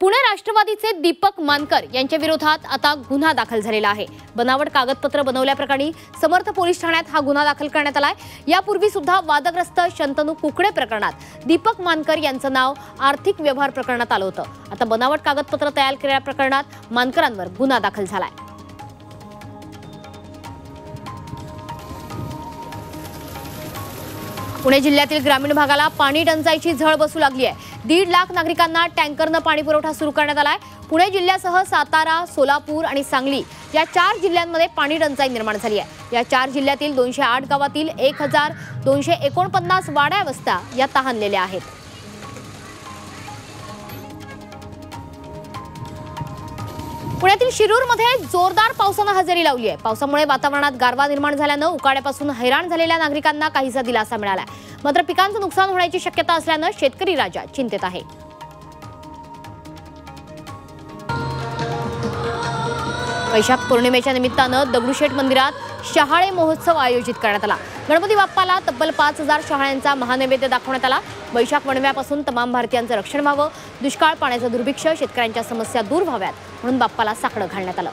पुणे राष्ट्रवादीचे दीपक मानकर यांच्या विरोधात आता गुन्हा दाखल झालेला आहे। बनावट कागदपत्र बनवल्याप्रकरणी समर्थ पोलीस ठाण्यात हा गुन्हा दाखल करण्यात आलाय। यापूर्वी सुद्धा वादग्रस्त शंतनू कुकडे प्रकरणात दीपक मानकर यांचं नाव आर्थिक व्यवहार प्रकरणात आलं होतं। आता बनावट कागदपत्र तयार केलेल्या प्रकरणात मानकरांवर गुन्हा दाखल झालाय। पुणे जिल्ह्यातील ग्रामीण भागाला पाणी टंचाईची झळ बसू लागली आहे। 1.5 लाख नागरिकांना टँकरनं पाणी पुरवठा सुरू करण्यात आलाय। पुणे जिल्ह्यासह सातारा, सोलापूर आणि सांगली या 4 जिल्ह्यांमध्ये पाणी टंचाई निर्माण झाली आहे। या 4 जिल्ह्यातील 208 गावातील 1249 वाड्या वस्त्या या तहानलेल्या आहेत। पुण्यातील शिरूरमध्ये जोरदार पावसाने हजेरी लावली आहे। पावसामुळे वातावरणात गारवा निर्माण झाल्याने उकाड्यापासून हैराण झालेल्या नागरिकांना काहीसा दिलासा मिळाला। मात्र पिकांचं नुकसान होण्याची शक्यता असल्याने शेतकरी राजा चिंतेत आहे। वैशाख पौर्णिमेच्या निमित्ताने दगडूशेठ मंदिरात शहाळे महोत्सव आयोजित करण्यात आला। गणपती बाप्पाला तब्बल 5000 शहाळ्यांचा महानैवेद्य दाखवण्यात आला। वैशाख वणव्यापासून तमाम भारतीयांचं रक्षण व्हावं, दुष्काळ, पाण्याचं दुर्भिक्ष्य, शेतकऱ्यांच्या समस्या दूर व्हाव्यात म्हणून बाप्पाला साकडं घालण्यात आलं।